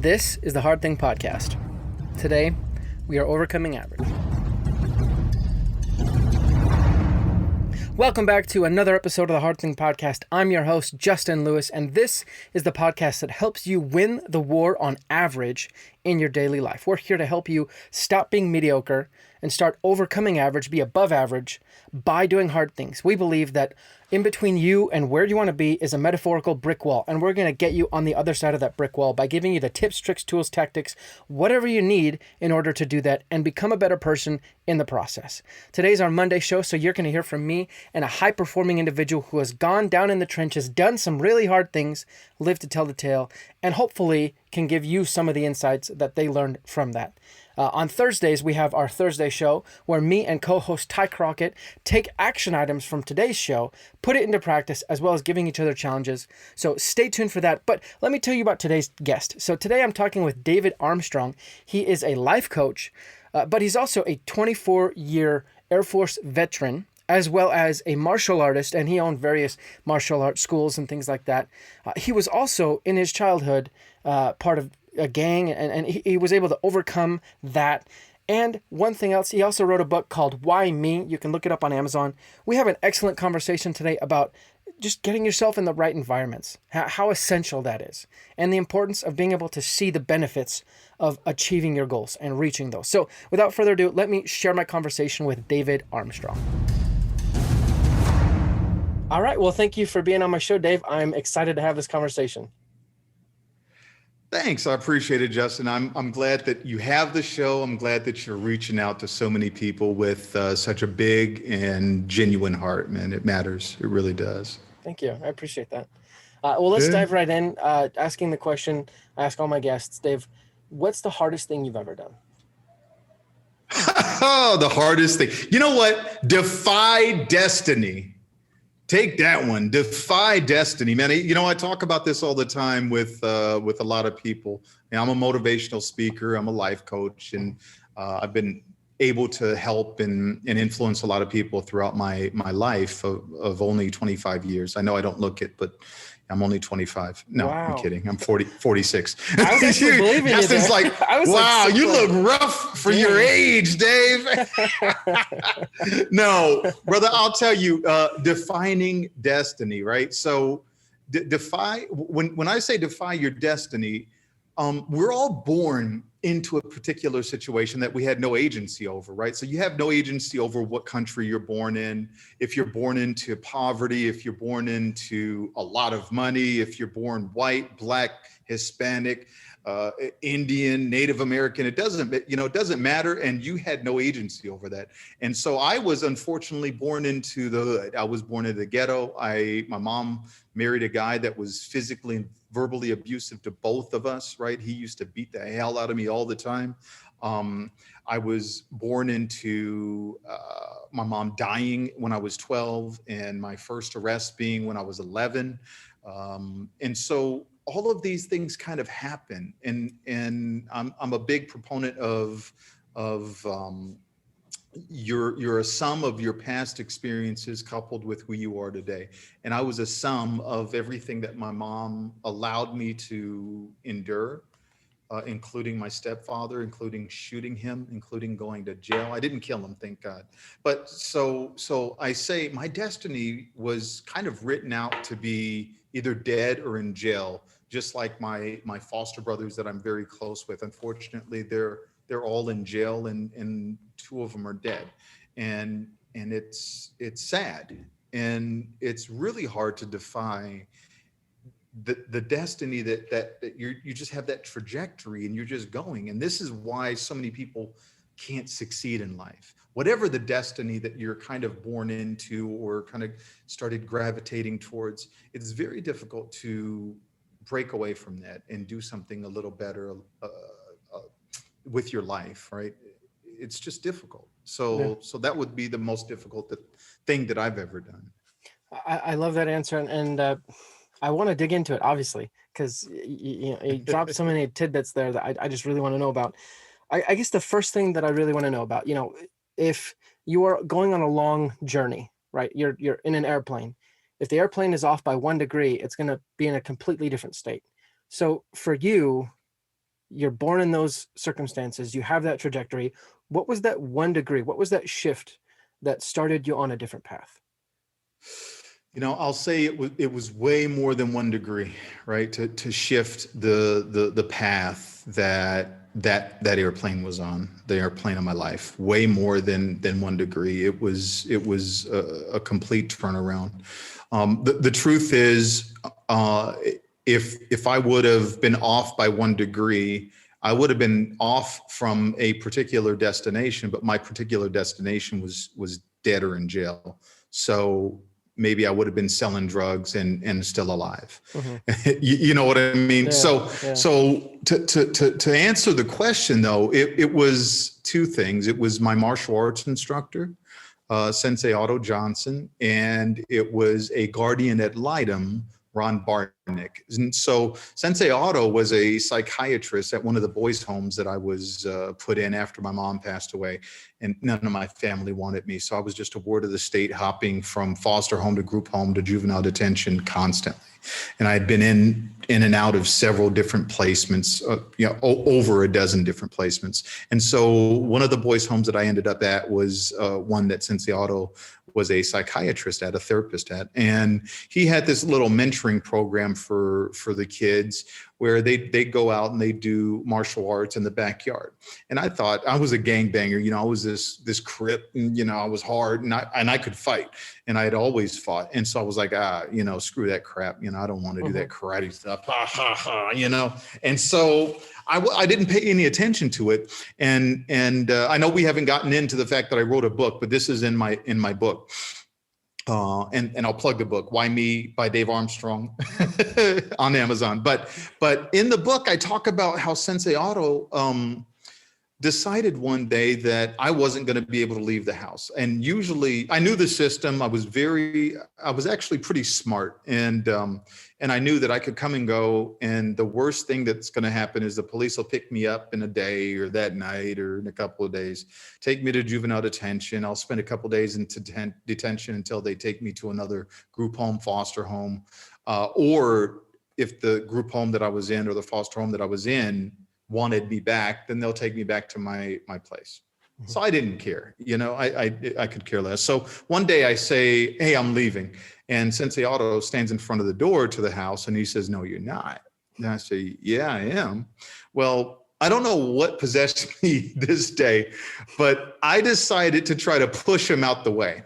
This is the Hard Thing Podcast. Today, we are overcoming average. Welcome back to another episode of the Hard Thing Podcast. I'm your host, Justin Lewis, and this is the podcast that helps you win the war on average in your daily life. We're here to help you stop being mediocre and start overcoming average, be above average by doing hard things. We believe that in between you and where you want to be is a metaphorical brick wall, and we're going to get you on the other side of that brick wall by giving you the tips, tricks, tools, tactics, whatever you need in order to do that and become a better person in the process. Today's our Monday show, so you're going to hear from me and a high-performing individual who has gone down in the trenches, done some really hard things, lived to tell the tale, and hopefully can give you some of the insights that they learned from that. On Thursdays, we have our Thursday show where me and co-host Ty Crockett take action items from today's show, put it into practice, as well as giving each other challenges. So stay tuned for that. But let me tell you about today's guest. So today I'm talking with David Armstrong. He is a life coach, but he's also a 24-year Air Force veteran, as well as a martial artist, and he owned various martial arts schools and things like that. He was also, in his childhood, part of a gang, and he was able to overcome that. And one thing else, he also wrote a book called Why Me? You can look it up on Amazon. We have an excellent conversation today about just getting yourself in the right environments, how essential that is, and the importance of being able to see the benefits of achieving your goals and reaching those. So without further ado, let me share my conversation with David Armstrong. All right. Well, thank you for being on my show, Dave. I'm excited to have this conversation. Thanks. I appreciate it, Justin. I'm glad that you have the show. I'm glad that you're reaching out to so many people with such a big and genuine heart, man. It matters. It really does. Thank you. I appreciate that. Well, let's dive right in. Asking the question I ask all my guests, Dave, what's the hardest thing you've ever done? Oh, the hardest thing. You know what? Defy destiny. Take that one. Defy destiny, man. You know, I talk about this all the time with a lot of people. I'm a motivational speaker. I'm a life coach, and I've been able to help and influence a lot of people throughout my life of only 25 years. I know I don't look it, but I'm only 25. No, wow. I'm kidding. I'm 46. I was actually believing you. Justin's like, wow, you look rough for your age, Dave. No, brother, I'll tell you, defining destiny, right? So defy, when I say defy your destiny, we're all born into a particular situation that we had no agency over, right? So you have no agency over what country you're born in. If you're born into poverty, if you're born into a lot of money, if you're born white, black, Hispanic, Indian, Native American, it doesn't matter. And you had no agency over that. And so I was unfortunately born into the hood. I was born in the ghetto. My mom married a guy that was physically and verbally abusive to both of us, right? He used to beat the hell out of me all the time. I was born into my mom dying when I was 12 and my first arrest being when I was 11. And so all of these things kind of happen. And I'm a big proponent of you're a sum of your past experiences coupled with who you are today. And I was a sum of everything that my mom allowed me to endure, including my stepfather, including shooting him, including going to jail. I didn't kill him, thank God. But so I say my destiny was kind of written out to be either dead or in jail, just like my foster brothers that I'm very close with. Unfortunately, they're all in jail and two of them are dead. And it's sad. And it's really hard to defy the destiny that you just have that trajectory and you're just going. And this is why so many people can't succeed in life. Whatever the destiny that you're kind of born into or kind of started gravitating towards, it's very difficult to break away from that and do something a little better with your life, right? It's just difficult. So that would be the most difficult thing that I've ever done. I love that answer. And I want to dig into it, obviously, because you dropped so many tidbits there that I just really want to know about. I guess the first thing that I really want to know about, if you are going on a long journey, right? You're in an airplane. If the airplane is off by 1 degree, it's going to be in a completely different state. So for you, you're born in those circumstances, you have that trajectory. What was that 1 degree? What was that shift that started you on a different path? I'll say it was way more than 1 degree, right? To shift the path that airplane was on, the airplane of my life, way more than 1 degree. It was a complete turnaround. The truth is, if I would have been off by 1 degree, I would have been off from a particular destination, but my particular destination was dead or in jail. So maybe I would have been selling drugs and still alive. Mm-hmm. You know what I mean? Yeah, So yeah. so to answer the question though, it was two things. It was my martial arts instructor, Sensei Otto Johnson, and it was a guardian ad litem, Ron Barnick. And so Sensei Otto was a psychiatrist at one of the boys' homes that I was put in after my mom passed away, and none of my family wanted me. So I was just a ward of the state, hopping from foster home to group home to juvenile detention constantly. And I had been in and out of several different placements, over a dozen different placements. And so one of the boys' homes that I ended up at was one that Sensei Otto was a psychiatrist at, a therapist at. And he had this little mentoring program for the kids where they go out and they do martial arts in the backyard. And I thought I was a gangbanger, I was this crip, and I was hard, and I could fight, and I had always fought. And so I was like, screw that crap, I don't want to do that karate stuff, And so I didn't pay any attention to it. And I know we haven't gotten into the fact that I wrote a book, but this is in my book. And I'll plug the book, Why Me by Dave Armstrong on Amazon. But in the book, I talk about how Sensei Otto decided one day that I wasn't going to be able to leave the house. And usually I knew the system. I was actually pretty smart. And I knew that I could come and go. And the worst thing that's going to happen is the police will pick me up in a day or that night or in a couple of days, take me to juvenile detention. I'll spend a couple of days in detention until they take me to another group home, foster home. Or if the group home that I was in or the foster home that I was in wanted me back, then they'll take me back to my place. Mm-hmm. So I didn't care, I could care less. So one day I say, hey, I'm leaving. And Sensei Otto stands in front of the door to the house and he says, no, you're not. And I say, yeah, I am. Well, I don't know what possessed me this day, but I decided to try to push him out the way.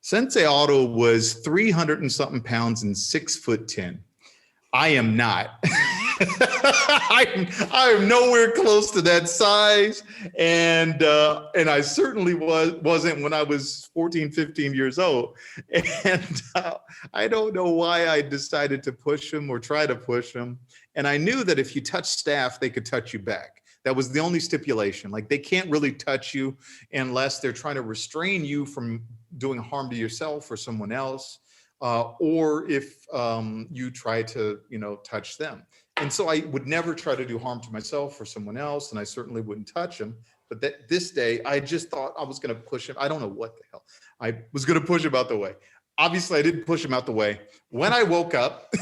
Sensei Otto was 300 and something pounds and 6'10". I am not. I am nowhere close to that size. And I certainly wasn't when I was 14, 15 years old. And I don't know why I decided to push him or try to push him. And I knew that if you touch staff, they could touch you back. That was the only stipulation. Like, they can't really touch you unless they're trying to restrain you from doing harm to yourself or someone else. Or if you try to, touch them. And so I would never try to do harm to myself or someone else, and I certainly wouldn't touch him. But this day, I just thought I was going to push him. I don't know what the hell. I was going to push him out the way. Obviously, I didn't push him out the way. When I woke up,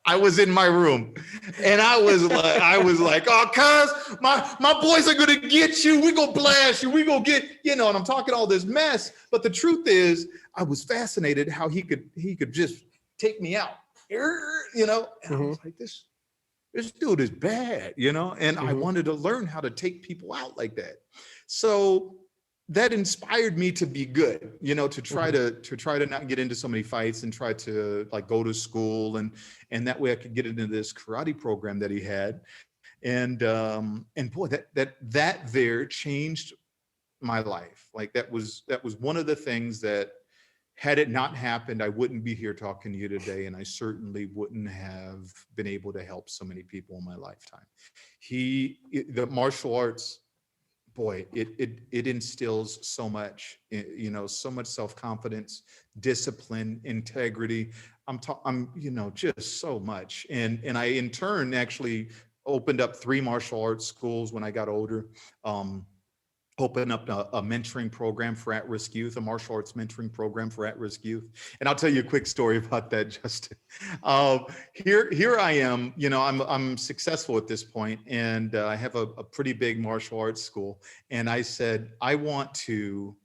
I was in my room, and I was like, oh, cuz, my boys are gonna get you. We gonna blast you. We gonna get, and I'm talking all this mess. But the truth is, I was fascinated how he could just take me out, and I was like, this dude is bad, and I wanted to learn how to take people out like that. So that inspired me to be good, to try to not get into so many fights and try to go to school, and that way I could get into this karate program that he had. And boy, that there changed my life. Like, that was one of the things that, had it not happened, I wouldn't be here talking to you today. And I certainly wouldn't have been able to help so many people in my lifetime. The martial arts, boy, it instills so much, so much self-confidence, discipline, integrity. Just so much. And I, in turn, actually opened up 3 martial arts schools when I got older. open up a mentoring program for at-risk youth, a martial arts mentoring program for at-risk youth. And I'll tell you a quick story about that, Justin. Here I am, I'm successful at this point, and I have a pretty big martial arts school. And I said, I want to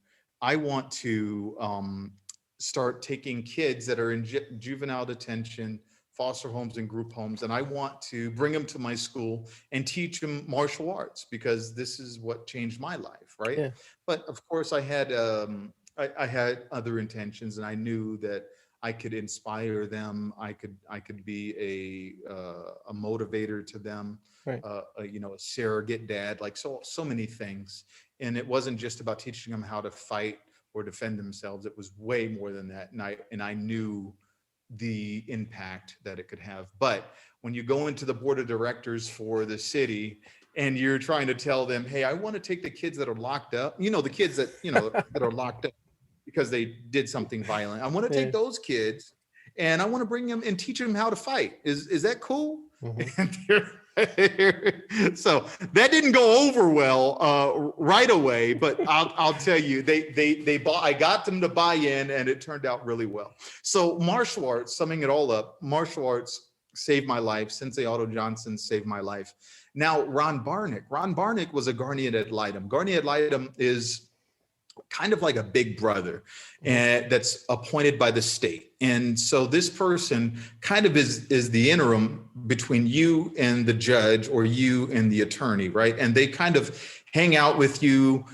start taking kids that are in juvenile detention, foster homes and group homes, and I want to bring them to my school and teach them martial arts, because this is what changed my life, right? Yeah. But of course, I had other intentions, and I knew that I could inspire them. I could be a motivator to them, Right. a surrogate dad, like so many things. And it wasn't just about teaching them how to fight or defend themselves. It was way more than that, and I knew the impact that it could have. But when you go into the board of directors for the city and you're trying to tell them, hey, I want to take the kids that are locked up, the kids that, that are locked up because they did something violent. I want to take those kids and I want to bring them and teach them how to fight. Is that cool? Mm-hmm. So that didn't go over well right away, but I'll tell you, I got them to buy in, and it turned out really well. So martial arts, summing it all up, martial arts saved my life. Sensei Otto Johnson saved my life. Now, Ron Barnick was a guardian ad litem. Guardian ad litem is kind of like a big brother, and that's appointed by the state. And so this person kind of is the interim between you and the judge, or you and the attorney, right? And they kind of hang out with you,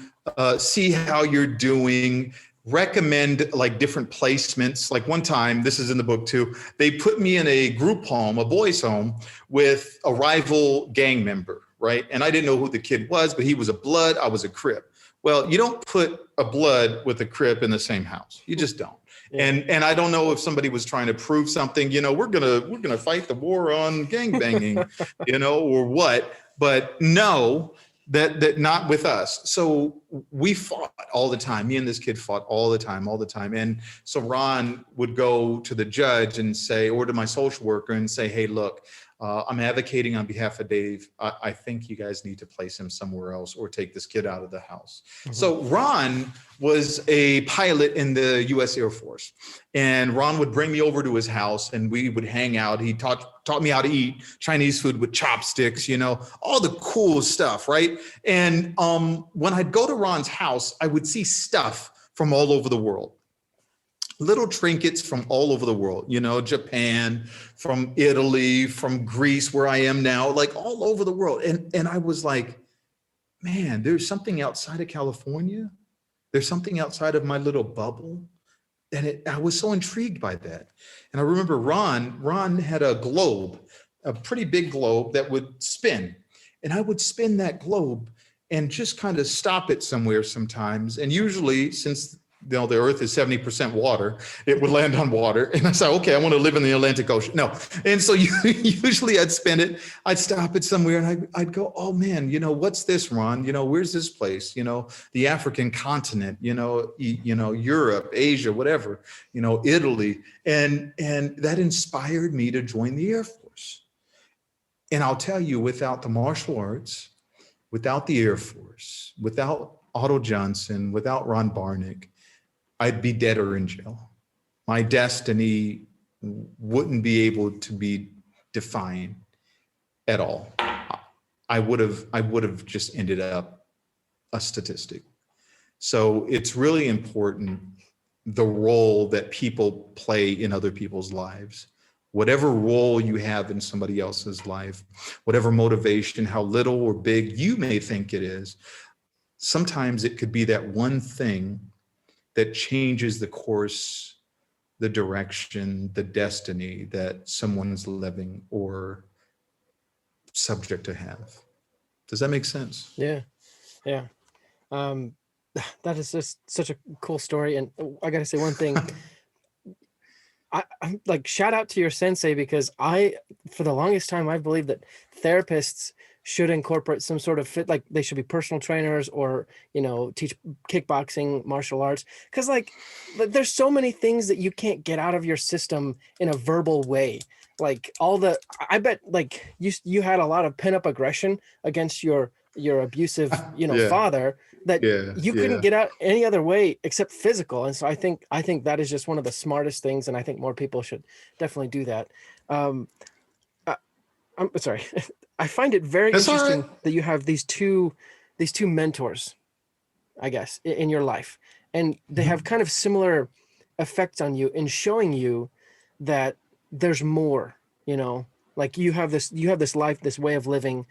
see how you're doing, recommend like different placements. Like one time, this is in the book too, they put me in a group home, a boys' home, with a rival gang member, right? And I didn't know who the kid was, but he was a Blood, I was a Crip. Well, you don't put a Blood with a Crip in the same house. You just don't. Yeah. And I don't know if somebody was trying to prove something, we're gonna fight the war on gangbanging, or what. But no, that not with us. So we fought all the time. Me and this kid fought all the time. And so Ron would go to the judge and say, or to my social worker and say, hey, look, I'm advocating on behalf of Dave. I think you guys need to place him somewhere else or take this kid out of the house. Mm-hmm. So Ron was a pilot in the U.S. Air Force, and Ron would bring me over to his house and we would hang out. He taught me how to eat Chinese food with chopsticks, all the cool stuff, right? And when I'd go to Ron's house, I would see stuff from all over the world. Little trinkets from all over the world, Japan, from Italy, from Greece, where I am now, like all over the world. And I was like, man, there's something outside of California. There's something outside of my little bubble. And I was so intrigued by that. And I remember Ron had a globe, a pretty big globe that would spin. And I would spin that globe and just kind of stop it somewhere sometimes. And usually, since the earth is 70% water, it would land on water. And I said, okay, I want to live in the Atlantic Ocean. No. And so usually I'd spin it, I'd stop it somewhere, and I'd go, oh man, what's this, Ron? Where's this place? The African continent, Europe, Asia, whatever, Italy. And that inspired me to join the Air Force. And I'll tell you, without the martial arts, without the Air Force, without Otto Johnson, without Ron Barnick, I'd be dead or in jail. My destiny wouldn't be able to be defined at all. I would have just ended up a statistic. So it's really important, the role that people play in other people's lives. Whatever role you have in somebody else's life, whatever motivation, how little or big you may think it is, sometimes it could be that one thing that changes the course, the direction, the destiny that someone's living or subject to have. Does that make sense? Yeah. That is just such a cool story. And I got to say one thing. I'm like, shout out to your sensei, because for the longest time, I believed that therapists should incorporate some sort of fit, like they should be personal trainers or, teach kickboxing, martial arts. Cause like there's so many things that you can't get out of your system in a verbal way. Like I bet like you had a lot of pent up aggression against your your abusive, Yeah, father, that yeah, you couldn't yeah. get out any other way except physical. And so I think that is just one of the smartest things, and I think more people should definitely do that. Um, I, I'm sorry. I find it very That's all right. interesting that you have these two mentors, I guess, in your life, and they have Mhm. kind of similar effects on you in showing you that there's more, like you have this life, this way of living,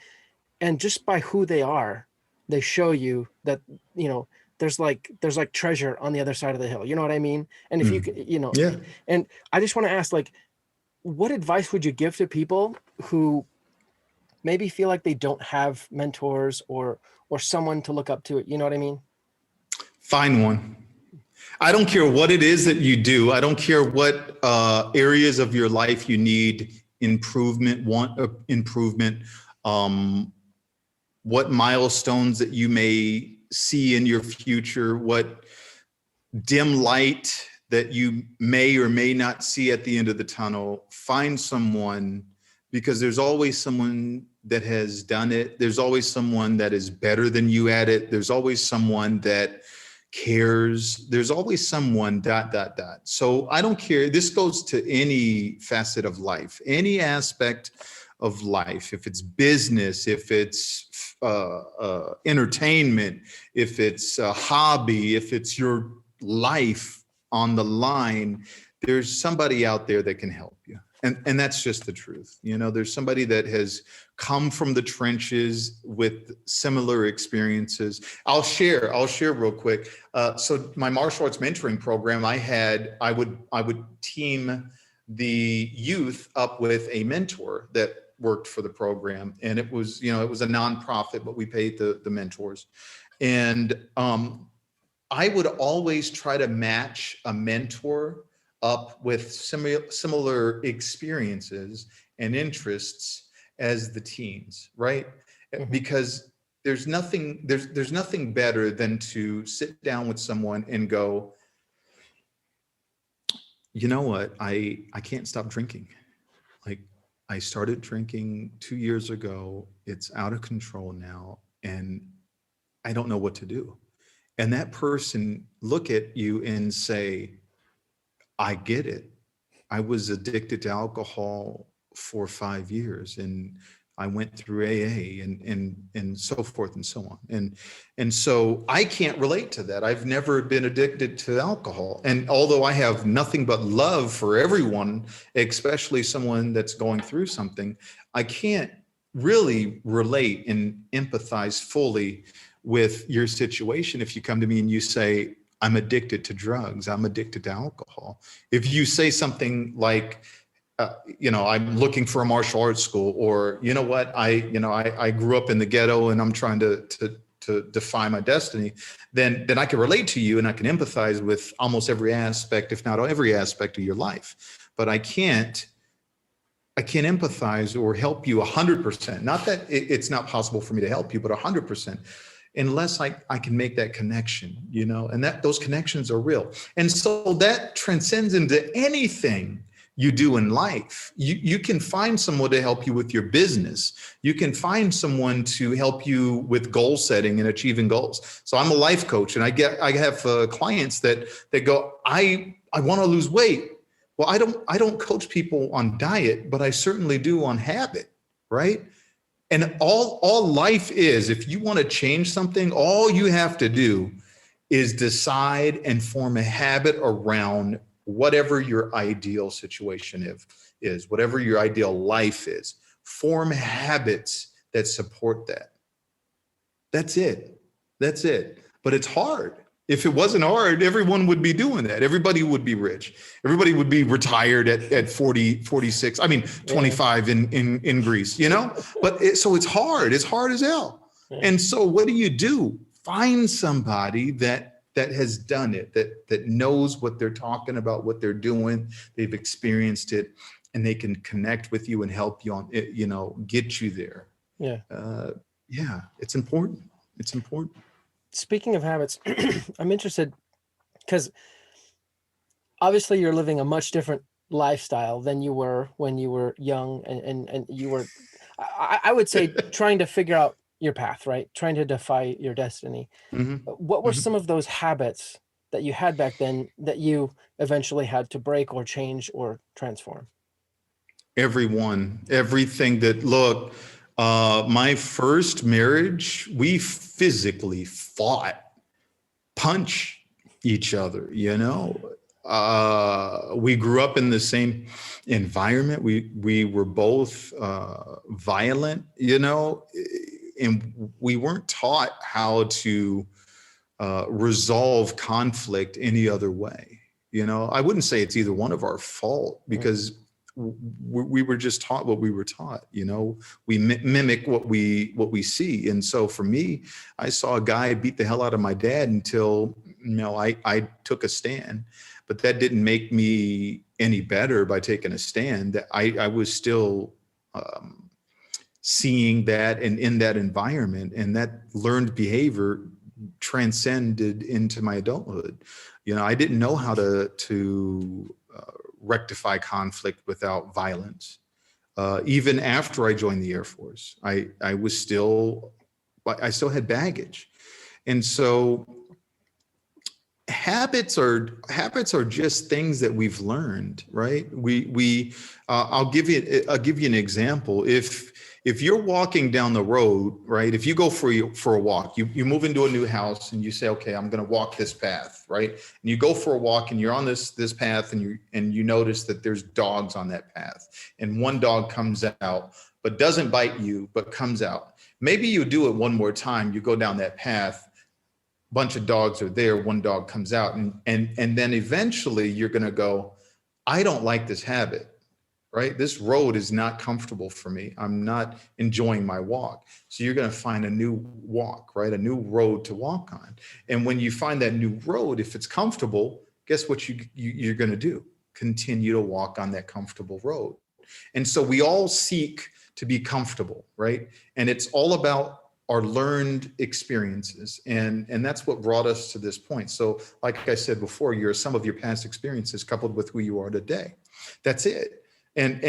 and just by who they are, they show you that, you know there's like treasure on the other side of the hill. You know what I mean? And if you Mm. c- you know Yeah. and I just want to ask, like, what advice would you give to people who maybe feel like they don't have mentors or someone to look up to? It, you know what I mean? Find one. I don't care what it is that you do. I don't care what areas of your life you need improvement, want improvement, um, what milestones that you may see in your future, what dim light that you may or may not see at the end of the tunnel. Find someone, because there's always someone that has done it. There's always someone that is better than you at it. There's always someone that cares. There's always someone dot dot dot. So I don't care. This goes to any facet of life, any aspect of life. If it's business, if it's entertainment, if it's a hobby, if it's your life on the line, there's somebody out there that can help you. And that's just the truth. There's somebody that has come from the trenches with similar experiences. I'll share real quick. So my martial arts mentoring program, I would team the youth up with a mentor that worked for the program. And it was a nonprofit, but we paid the mentors. And I would always try to match a mentor up with similar experiences and interests as the teens, right? Hmm. Because there's nothing better than to sit down with someone and go, you know what, I can't stop drinking. Like, I started drinking 2 years ago. It's out of control now, and I don't know what to do. And that person look at you and say, I get it. I was addicted to alcohol for 5 years, and I went through AA and so forth and so on. And so I can't relate to that. I've never been addicted to alcohol. And although I have nothing but love for everyone, especially someone that's going through something, I can't really relate and empathize fully with your situation if you come to me and you say, I'm addicted to drugs, I'm addicted to alcohol. If you say something like, I'm looking for a martial arts school, or I grew up in the ghetto and I'm trying to defy my destiny, then I can relate to you and I can empathize with almost every aspect, if not every aspect of your life. But I can't empathize or help you 100%. Not that it's not possible for me to help you, but 100%, unless I can make that connection, and that those connections are real. And so that transcends into anything you do in life. You can find someone to help you with your business. You can find someone to help you with goal setting and achieving goals. So I'm a life coach, and I have clients that go, I want to lose weight. Well, I don't coach people on diet, but I certainly do on habit, right? And all life is, if you want to change something, all you have to do is decide and form a habit around whatever your ideal situation is, whatever your ideal life is. Form habits that support that. That's it. That's it. But it's hard. If it wasn't hard, everyone would be doing that. Everybody would be rich. Everybody would be retired at 40, 46. I mean, Yeah. 25 in Greece, But so it's hard. It's hard as hell. Yeah. And so what do? Find somebody that has done it, that knows what they're talking about, what they're doing. They've experienced it, and they can connect with you and help you on it, get you there. Yeah. Uh, yeah, it's important. It's important. Speaking of habits, I'm interested because obviously you're living a much different lifestyle than you were when you were young, and you were, I would say, trying to figure out your path, right? Trying to defy your destiny. Mhm. What were Mhm. some of those habits that you had back then that you eventually had to break or change or transform? Everyone, everything that, look, my first marriage, we physically fought, punch each other, you know. We grew up in the same environment. We were both violent, you know, and we weren't taught how to resolve conflict any other way. You know, I wouldn't say it's either one of our fault, because we were just taught what we were taught. You know, we mimic what we see. And so for me, I saw a guy beat the hell out of my dad until, you know, I took a stand. But that didn't make me any better by taking a stand. I was still seeing that and in that environment, and that learned behavior transcended into my adulthood. You know, I didn't know how to rectify conflict without violence. Even after I joined the Air Force, I still had baggage. And so habits are just things that we've learned, right? I'll give you an example. If you're walking down the road, right? If you go for a walk, you move into a new house and you say, okay, I'm going to walk this path, right? And you go for a walk and you're on this path, and you notice that there's dogs on that path, and one dog comes out but doesn't bite you, but comes out. Maybe you do it one more time. You go down that path, bunch of dogs are there, one dog comes out, and then eventually you're going to go, I don't like this habit, right? This road is not comfortable for me. I'm not enjoying my walk. So you're going to find a new walk, right? A new road to walk on. And when you find that new road, if it's comfortable, guess what you're going to do? Continue to walk on that comfortable road. And so we all seek to be comfortable, right? And it's all about our learned experiences. And that's what brought us to this point. So like I said before, you're some of your past experiences coupled with who you are today. That's it. And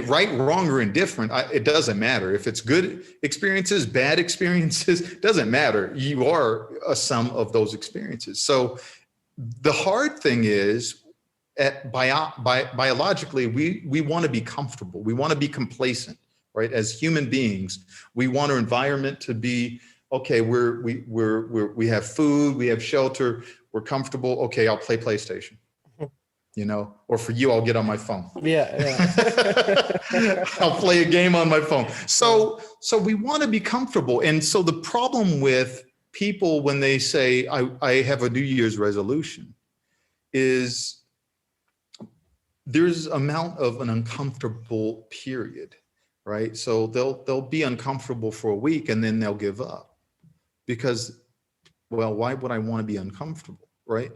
right, wrong, or indifferent, it doesn't matter. If it's good experiences, bad experiences, doesn't matter. You are a sum of those experiences. So the hard thing is, biologically, we want to be comfortable. We want to be complacent, right? As human beings, we want our environment to be, okay, we have food, we have shelter, we're comfortable. Okay, I'll play PlayStation, you know, or for you, I'll get on my phone. Yeah. I'll play a game on my phone. So we want to be comfortable. And so the problem with people when they say, I have a New Year's resolution, is there's amount of an uncomfortable period, right? So they'll be uncomfortable for a week and then they'll give up, because, well, why would I want to be uncomfortable, right?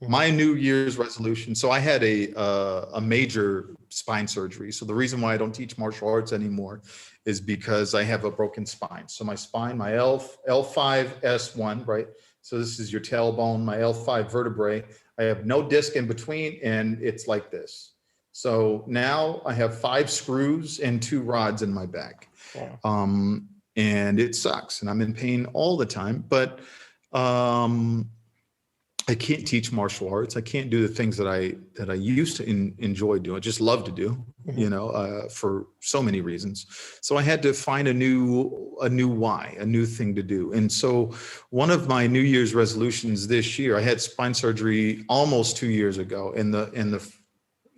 My New Year's resolution. So I had a major spine surgery. So the reason why I don't teach martial arts anymore is because I have a broken spine. So my spine, my L5S1, right? So this is your tailbone, my L5 vertebrae. I have no disc in between, and it's like this. So now I have 5 screws and 2 rods in my back. Wow. And it sucks, and I'm in pain all the time. But I can't teach martial arts. I can't do the things that I used to enjoy doing. I just love to do, you know, for so many reasons. So I had to find a new why, a new thing to do. And so one of my New Year's resolutions this year, I had spine surgery almost 2 years ago. And the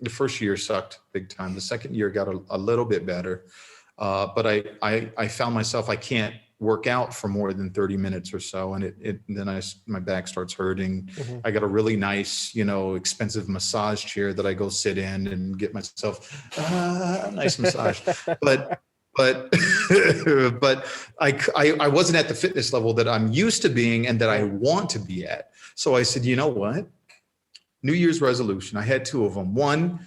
first year sucked big time. The second year got a little bit better. But I found myself, I can't work out for more than 30 minutes or so. And then my back starts hurting. I got a really nice, you know, expensive massage chair that I go sit in and get myself a nice massage. But I wasn't at the fitness level that I'm used to being and that I want to be at. So I said, you know what? New Year's resolution. I had 2 of them. One,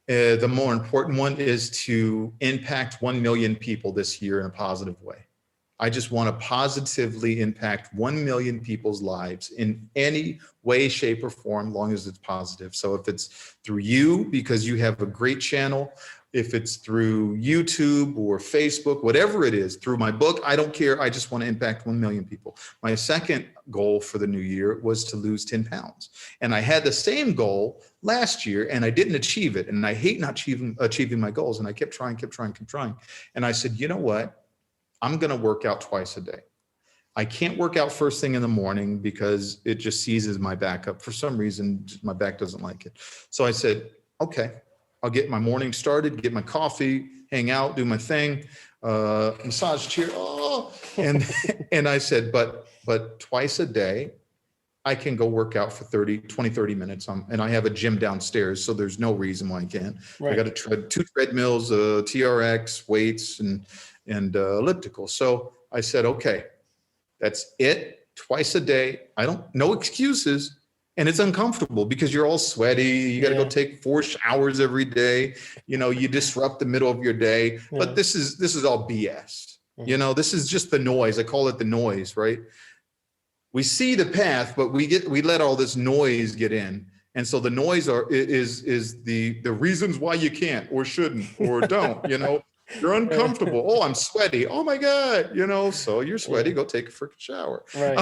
the more important one, is to impact 1 million people this year in a positive way. I just want to positively impact 1 million people's lives in any way, shape, or form, long as it's positive. So if it's through you, because you have a great channel, if it's through YouTube or Facebook, whatever it is, through my book, I don't care. I just want to impact 1 million people. My second goal for the new year was to lose 10 pounds. And I had the same goal last year and I didn't achieve it. And I hate not achieving my goals. And I kept trying. And I said, you know what? I'm going to work out twice a day. I can't work out first thing in the morning because it just seizes my back up. For some reason, my back doesn't like it. So I said, okay, I'll get my morning started, get my coffee, hang out, do my thing, massage chair. Oh, and I said, but twice a day, I can go work out for 30 minutes. And I have a gym downstairs, so there's no reason why I can't. Right. I got to tread 2 treadmills, TRX, weights, and elliptical. So I said, okay, that's it, twice a day. No excuses. And it's uncomfortable because you're all sweaty. You got to go take 4 showers every day. You disrupt the middle of your day, but this is all BS. This is just the noise. I call it the noise, right? We see the path, but we let all this noise get in. And so the noise is the reasons why you can't or shouldn't or don't, You're uncomfortable. Oh, I'm sweaty. Oh my God. So you're sweaty, go take a freaking shower. Right.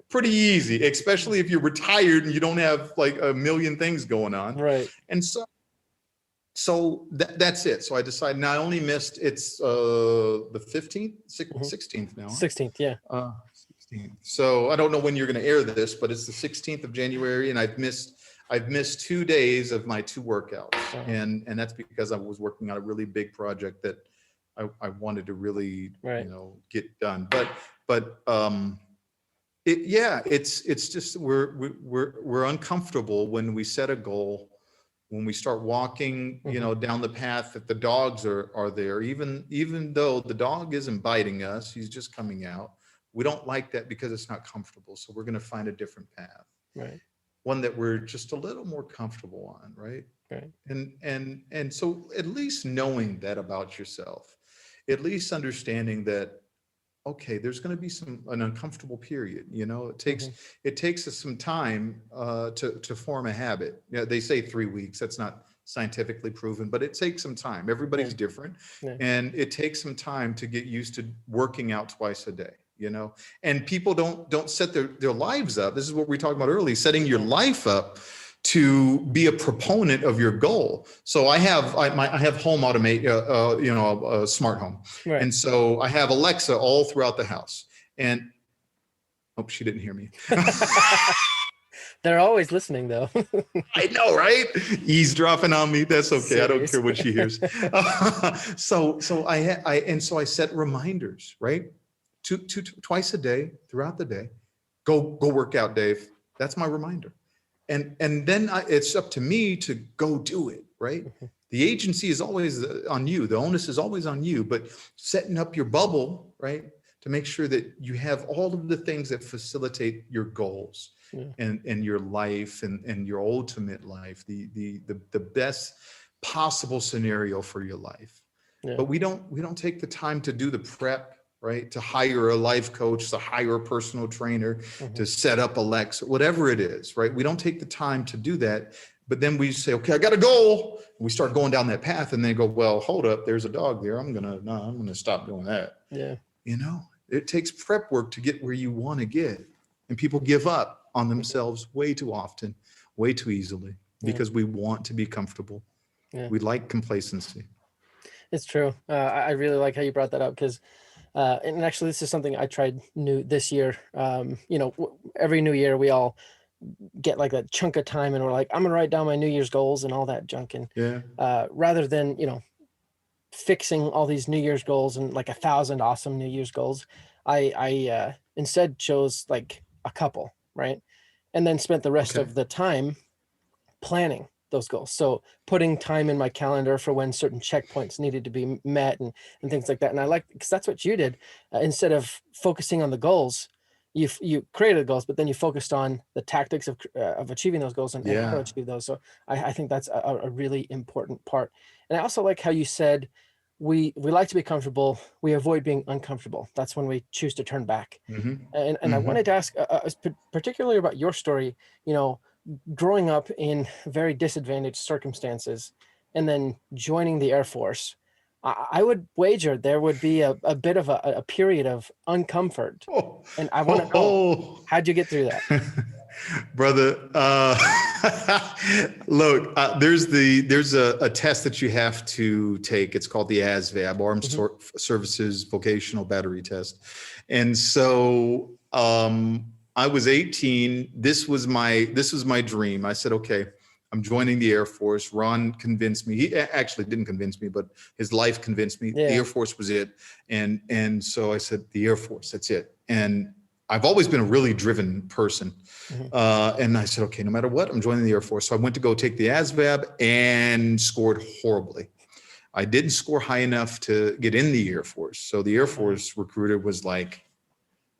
Pretty easy, especially if you're retired and you don't have like a million things going on. Right. And so that's it. So I decided now I only missed, it's the 15th, 16th now. 16th. Yeah. 16th. So I don't know when you're going to air this, but it's the 16th of January and I've missed 2 days of my 2 workouts. And that's because I was working on a really big project that I wanted to really, get done. But it's just we're uncomfortable when we set a goal, when we start walking, down the path that the dogs are there, even though the dog isn't biting us, he's just coming out. We don't like that because it's not comfortable. So we're going to find a different path. Right. One that we're just a little more comfortable on, right? Right. And so at least knowing that about yourself, at least understanding that, okay, there's going to be an uncomfortable period. It takes us some time to form a habit. They say 3 weeks. That's not scientifically proven, but it takes some time. Everybody's different, and it takes some time to get used to working out twice a day. And people don't set their lives up. This is what we talked about earlier, setting your life up to be a proponent of your goal. So I have home automate, a smart home. Right. And so I have Alexa all throughout the house. And hope she didn't hear me. They're always listening though. I know, right? Eavesdropping on me. That's okay. Serious. I don't care what she hears. So I set reminders, right? Twice a day throughout the day, go work out, Dave. That's my reminder. And then it's up to me to go do it, right? Mm-hmm. The agency is always on you. The onus is always on you, but setting up your bubble, right? To make sure that you have all of the things that facilitate your goals and your life and your ultimate life, the best possible scenario for your life. Yeah. But we don't take the time to do the prep, right? To hire a life coach, to hire a personal trainer, to set up Alexa, whatever it is, right? We don't take the time to do that, but then we say, okay, I got a goal. We start going down that path and they go, well, hold up, there's a dog there. I'm going to stop doing that. Yeah. It takes prep work to get where you want to get. And people give up on themselves way too often, way too easily, because we want to be comfortable. Yeah. We like complacency. It's true. I really like how you brought that up because and actually, this is something I tried new this year. Every new year we all get like a chunk of time and we're like, I'm going to write down my New Year's goals and all that junk. And rather than, fixing all these New Year's goals and like 1,000 awesome New Year's goals, I instead chose like a couple, right? And then spent the rest of the time planning those goals. So putting time in my calendar for when certain checkpoints needed to be met and things like that. And I like, because that's what you did. Instead of focusing on the goals, you created the goals, but then you focused on the tactics of achieving those goals and how to achieve those. So I think that's a really important part. And I also like how you said, we like to be comfortable. We avoid being uncomfortable. That's when we choose to turn back. And I wanted to ask particularly about your story, growing up in very disadvantaged circumstances and then joining the Air Force, I would wager there would be a bit of a period of uncomfort. Oh, And I want to know, oh, how'd you get through that? brother. Look, there's a test that you have to take. It's called the ASVAB, Services Vocational Battery Test. And so I was 18. This was my dream. I said, okay, I'm joining the Air Force. Ron convinced me. He actually didn't convince me, but his life convinced me. Yeah. The Air Force was it. And so I said, the Air Force, that's it. And I've always been a really driven person. And I said, okay, no matter what, I'm joining the Air Force. So I went to go take the ASVAB and scored horribly. I didn't score high enough to get in the Air Force. So the Air Force recruiter was like,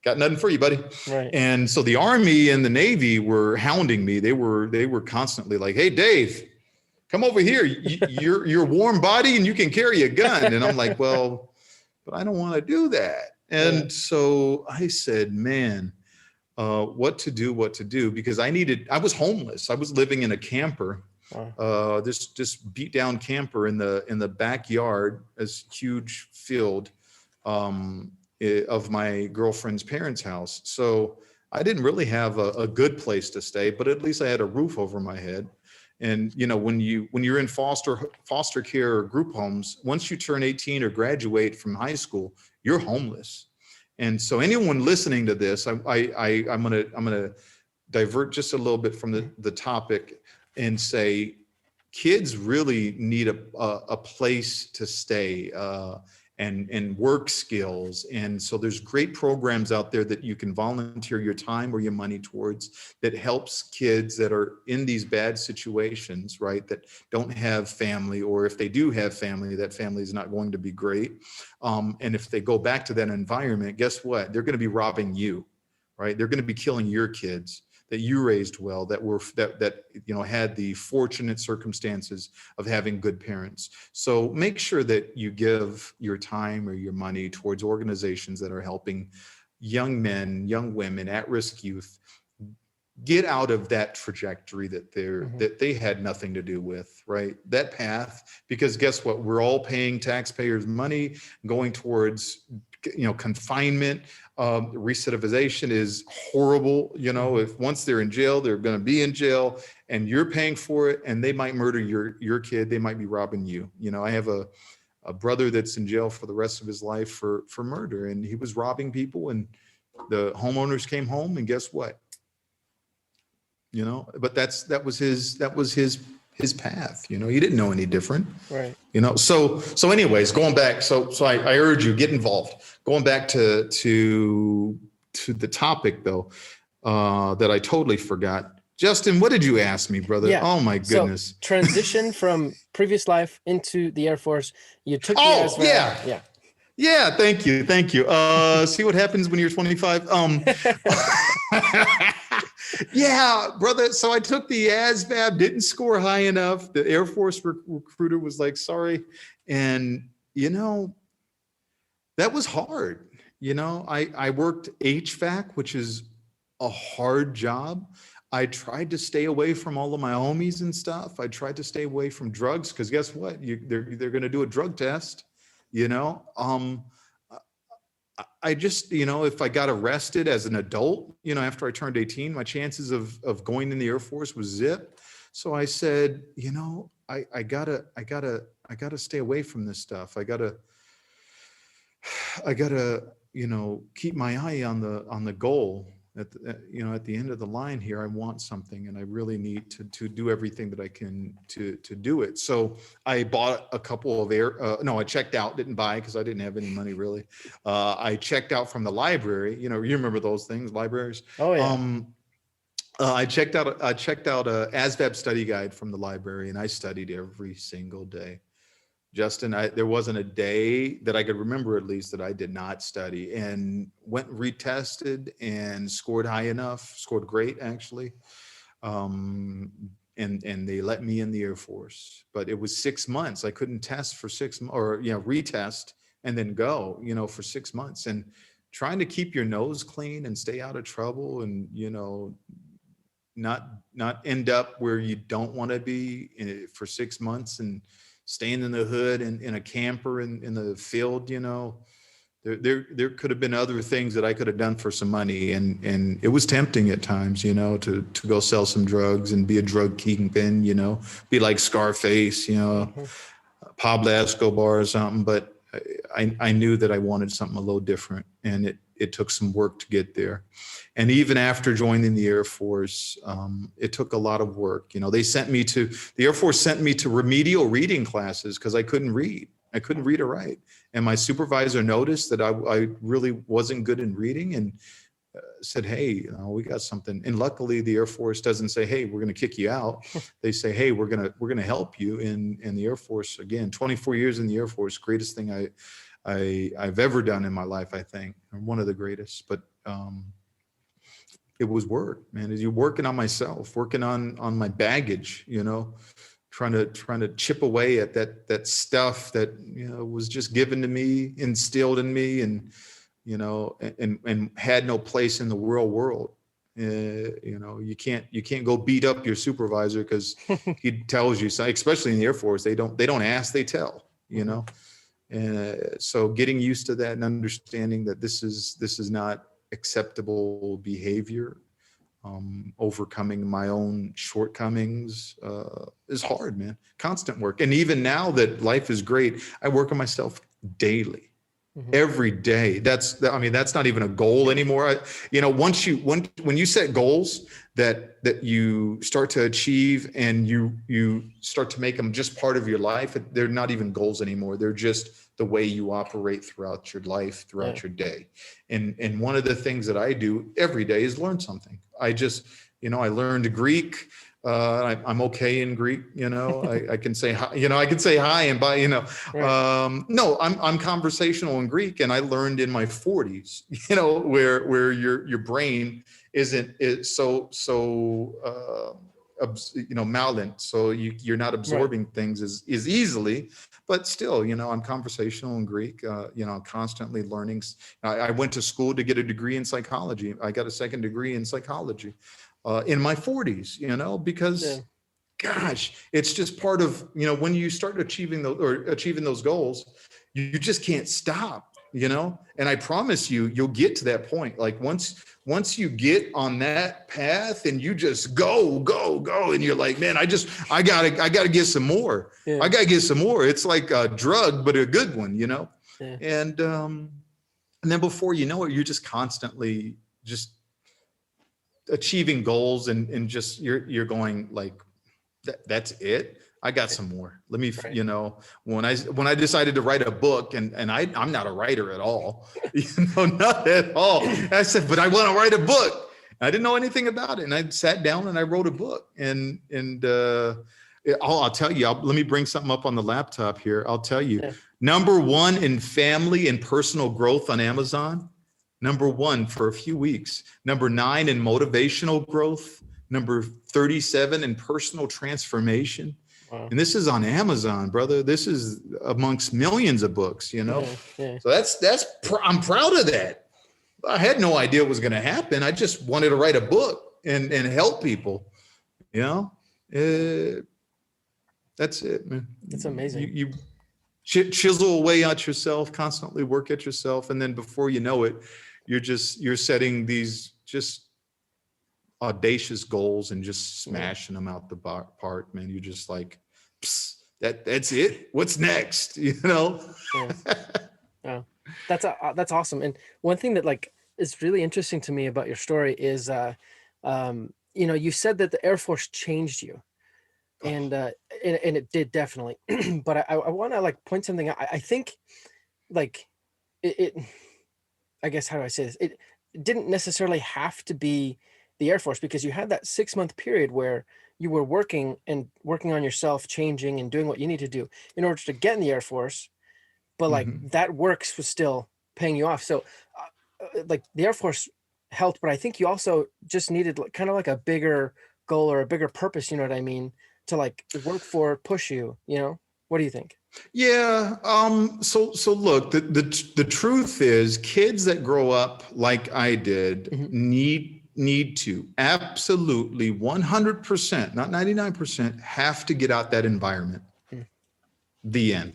got nothing for you, buddy. Right. And so the Army and the Navy were hounding me. They were constantly like, hey, Dave, come over here. You're a warm body and you can carry a gun. And I'm like, well, but I don't want to do that. And so I said, man, what to do, because I was homeless. I was living in a camper, this beat down camper in the backyard, this huge field of my girlfriend's parents' house. So I didn't really have a good place to stay, but at least I had a roof over my head. And you know, when you're in foster care or group homes, once you turn 18 or graduate from high school, you're homeless. And so anyone listening to this, I'm gonna divert just a little bit from the topic and say, kids really need a place to stay and work skills. And so there's great programs out there that you can volunteer your time or your money towards that helps kids that are in these bad situations, right? That don't have family, or if they do have family, that family is not going to be great. And if they go back to that environment, guess what? They're going to be robbing you, right? They're going to be killing your kids that you raised well, that had the fortunate circumstances of having good parents. So make sure that you give your time or your money towards organizations that are helping young men, young women, at-risk youth get out of that trajectory that they had nothing to do with, right? That path, because guess what? We're all paying taxpayers' money going towards, confinement. Recidivization is horrible. If once they're in jail, they're going to be in jail, and you're paying for it, and they might murder your kid. They might be robbing you. I have a brother that's in jail for the rest of his life for murder, and he was robbing people, and the homeowners came home, and guess what? But that was his path. He didn't know any different. Right. So anyways, going back, so I urge you, get involved. Going back to the topic though, that I totally forgot. Justin, what did you ask me, brother? Yeah. Oh my goodness. So, transition from previous life into the Air Force. You took the ASVAB. Yeah. Yeah, thank you. See what happens when you're 25. Yeah, brother. So I took the ASVAB, didn't score high enough. The Air Force recruiter was like, sorry. And, that was hard. I worked HVAC, which is a hard job. I tried to stay away from all of my homies and stuff. I tried to stay away from drugs because guess what? They're going to do a drug test, I just, if I got arrested as an adult, after I turned 18, my chances of going in the Air Force was zip. So I said, I gotta stay away from this stuff. I gotta, keep my eye on the goal. At the end of the line here, I want something, and I really need to do everything that I can to do it. So I bought a couple of I checked out, didn't buy because I didn't have any money really. I checked out from the library. You remember those things, libraries. Oh yeah. I checked out a ASVAB study guide from the library, and I studied every single day. Justin, there wasn't a day that I could remember, at least, that I did not study, and went retested and scored high enough, scored great actually. And they let me in the Air Force, but it was 6 months. I couldn't test for 6 months or, retest and then go, for 6 months, and trying to keep your nose clean and stay out of trouble. And, not end up where you don't want to be for 6 months and staying in the hood and in a camper in the field. There could have been other things that I could have done for some money, and it was tempting at times, to go sell some drugs and be a drug kingpin, be like Scarface, Pablo Escobar or something. But I knew that I wanted something a little different, and it took some work to get there. And even after joining the Air Force, it took a lot of work. The Air Force sent me to remedial reading classes because I couldn't read. I couldn't read or write. And my supervisor noticed that I really wasn't good in reading, and said, hey, we got something. And luckily the Air Force doesn't say, hey, we're going to kick you out. They say, hey, we're going to help you. In the Air Force, again, 24 years in the Air Force, greatest thing I've ever done in my life, I think. One of the greatest. But it was work, man. You're working on myself, working on my baggage, trying to chip away at that stuff that was just given to me, instilled in me, and and had no place in the real world. You can't go beat up your supervisor because he tells you so. Especially in the Air Force, they don't ask, they tell. And so getting used to that and understanding that this is not acceptable behavior. Overcoming my own shortcomings is hard, man. Constant work. And even now that life is great, I work on myself daily, every day. That's not even a goal anymore. When you set goals that you start to achieve and you start to make them just part of your life, they're not even goals anymore. They're just the way you operate throughout your life, throughout your day. And one of the things that I do every day is learn something. I learned Greek. I'm okay in Greek, I can say hi, I can say hi and bye, Right. no, I'm conversational in Greek, and I learned in my 40s, where your brain is so malleant. So you're not absorbing things as easily, but still, I'm conversational in Greek, I'm constantly learning. I went to school to get a degree in psychology. I got a second degree in psychology in my 40s, because gosh, it's just part of, when you start achieving those goals, you just can't stop, and I promise you'll get to that point. Like once you get on that path and you just go, and you're like, man, I gotta get some more. Yeah. I gotta get some more. It's like a drug, but a good one, Yeah. And then before you know it, you're just constantly just achieving goals, and just you're going like, that's it. I got some more. Let me, when I decided to write a book, and I'm not a writer at all, not at all. I said, but I want to write a book. I didn't know anything about it, and I sat down and I wrote a book. And I'll tell you. Let me bring something up on the laptop here. I'll tell you. Number 1 in family and personal growth on Amazon. Number 1 for a few weeks. Number 9 in motivational growth. Number 37 in personal transformation. Wow. And this is on Amazon, brother. This is amongst millions of books, So I'm proud of that. I had no idea it was going to happen. I just wanted to write a book and help people, that's it, man. It's amazing. You chisel away at yourself, constantly work at yourself. And then before you know it, you're setting these just audacious goals and just smashing them out the park, man. You're just like, that's it. What's next? Yeah. That's awesome. And one thing that is really interesting to me about your story is, you said that the Air Force changed you, and it did definitely. But I want to point something out. I think it I guess, how do I say this? It didn't necessarily have to be the Air Force, because you had that 6-month period where you were working on yourself, changing and doing what you need to do in order to get in the Air Force. But that works was still paying you off. So the Air Force helped, but I think you also just needed kind of a bigger goal or a bigger purpose, you know what I mean? To work for, push you, What do you think? Yeah. So look, the truth is, kids that grow up like I did need need to absolutely 100%, not 99%, have to get out that environment. The end.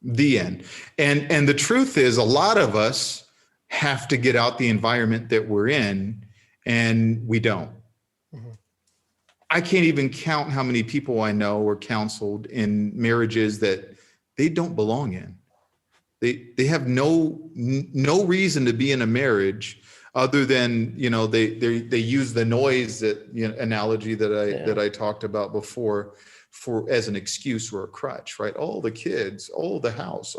The end. And the truth is, a lot of us have to get out the environment that we're in, and we don't. I can't even count how many people I know were counseled in marriages that they don't belong in. They have no reason to be in a marriage other than, you know, they use the noise that, you know, analogy that I talked about before for as an excuse or a crutch, right? Oh, the kids, oh, the house,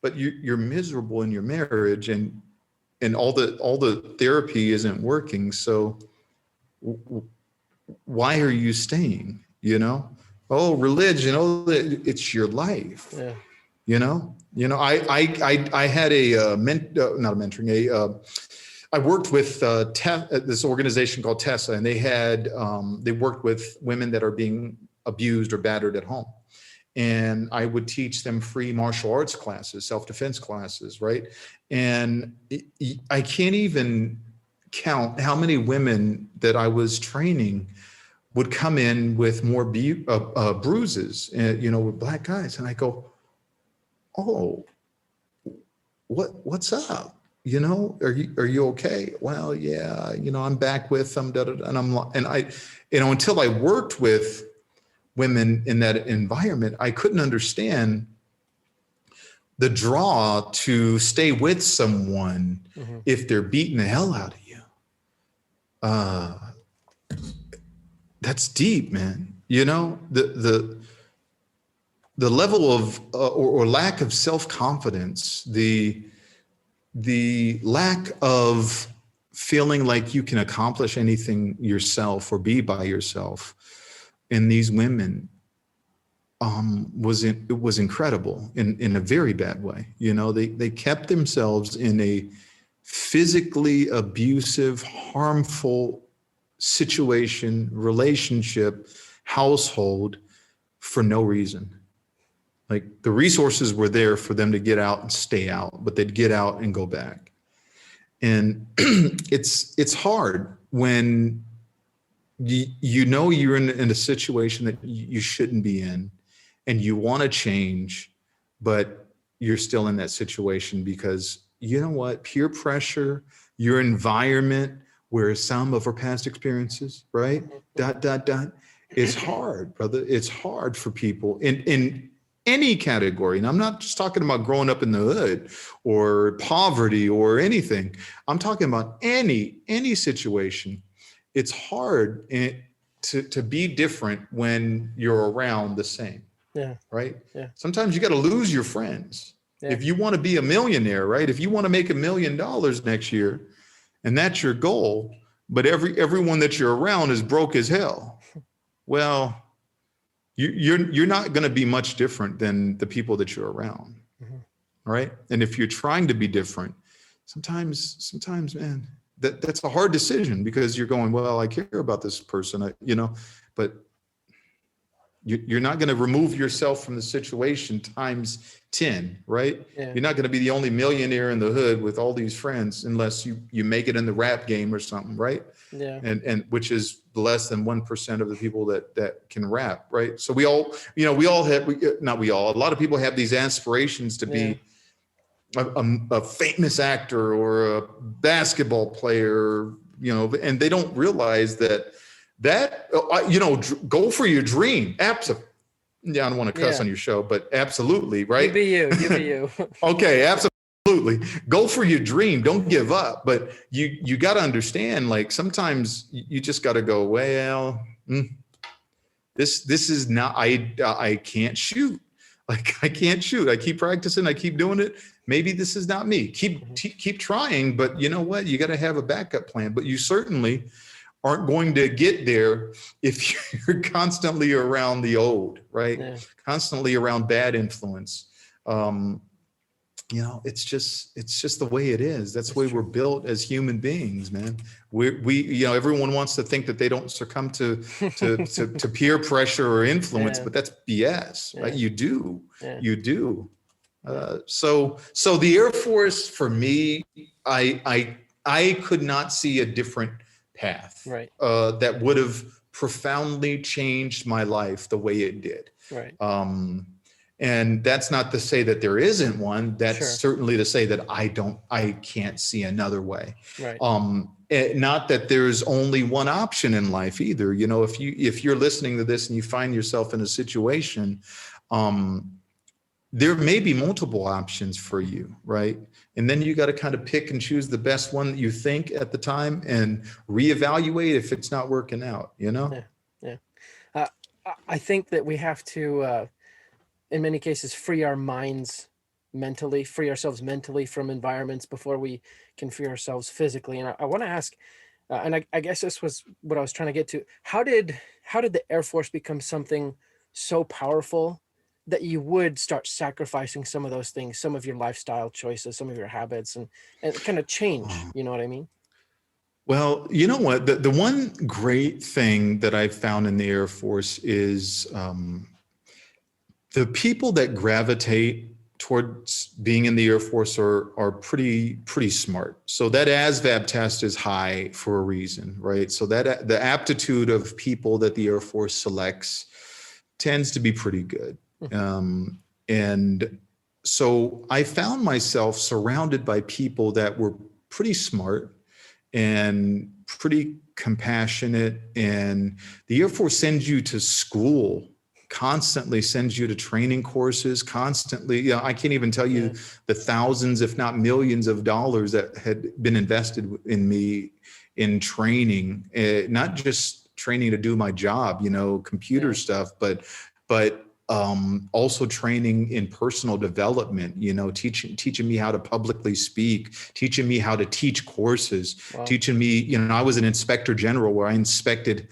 but you're miserable in your marriage, and all the therapy isn't working. So why are you staying? You know, oh, religion, oh, it's your life. Yeah. You know, I had not a mentoring, I worked with this organization called Tessa, and they worked with women that are being abused or battered at home. And I would teach them free martial arts classes, self-defense classes, right? And I can't even count how many women that I was training would come in with more bruises, you know, with black guys. And I go, oh, what's up? You know, are you okay? Well, yeah, you know, I'm back with them, and I, you know, until I worked with women in that environment, I couldn't understand the draw to stay with someone if they're beating the hell out of you. That's deep, man. You know, the level of or lack of self-confidence, the lack of feeling like you can accomplish anything yourself or be by yourself in these women was incredible in a very bad way. You know, they kept themselves in a physically abusive, harmful situation, relationship, household for no reason. Like, the resources were there for them to get out and stay out, but they'd get out and go back. And it's hard when you know you're in a situation that you shouldn't be in, and you want to change, but you're still in that situation because, you know what, peer pressure, your environment, where some of our past experiences, right? ... It's hard, brother. It's hard for people in any category. And I'm not just talking about growing up in the hood or poverty or anything. I'm talking about any situation. It's hard to be different when you're around the same. Yeah. Right. Yeah. Sometimes you got to lose your friends. Yeah. If you want to be a millionaire, right? If you want to make $1 million next year, and that's your goal, but everyone that you're around is broke as hell, well, you're not going to be much different than the people that you're around. Right. And if you're trying to be different, sometimes, man, that's a hard decision, because you're going, well, I care about this person, you know, but you're not going to remove yourself from the situation times 10, right? Yeah. You're not going to be the only millionaire in the hood with all these friends unless you make it in the rap game or something, right? Yeah. And which is less than 1% of the people that can rap, right? So we all, you know, a lot of people have these aspirations to be a famous actor or a basketball player, you know, and they don't realize that, you know, go for your dream. Absolutely. Yeah, I don't want to cuss on your show, but absolutely, right? You be you. Okay, absolutely. Go for your dream. Don't give up. But you got to understand, like, sometimes you just got to go, well, this is not, I can't shoot. Like, I can't shoot. I keep practicing. I keep doing it. Maybe this is not me. Keep trying. But you know what? You got to have a backup plan. But you certainly aren't going to get there if you're constantly around the old, right? Yeah. Constantly around bad influence. You know, it's just the way it is. That's the way we're built as human beings, man. We you know, everyone wants to think that they don't succumb to peer pressure or influence, but that's BS, right? You do. So the Air Force, for me, I could not see a different path Right. that would have profoundly changed my life the way it did. Right. And that's not to say that there isn't one. That's Sure. certainly to say that I can't see another way. Right. Not that there's only one option in life either. You know, if you're listening to this and you find yourself in a situation, there may be multiple options for you, right? And then you got to kind of pick and choose the best one that you think at the time and reevaluate if it's not working out, you know? Yeah. Yeah. I think that we have to, in many cases, free ourselves mentally from environments before we can free ourselves physically. And I want to ask, and I guess this was what I was trying to get to. How did the Air Force become something so powerful that you would start sacrificing some of those things, some of your lifestyle choices, some of your habits, and kind of change? You know what I mean? Well, you know what? The one great thing that I've found in the Air Force is the people that gravitate towards being in the Air Force are pretty smart. So that ASVAB test is high for a reason, right? So that the aptitude of people that the Air Force selects tends to be pretty good. And so I found myself surrounded by people that were pretty smart and pretty compassionate. And the Air Force sends you to school, constantly sends you to training courses, constantly. You know, I can't even tell you the thousands, if not millions of dollars that had been invested in me in training, not just training to do my job, you know, computer stuff, but also training in personal development, you know, teaching me how to publicly speak, teaching me how to teach courses, teaching me, you know, I was an inspector general where I inspected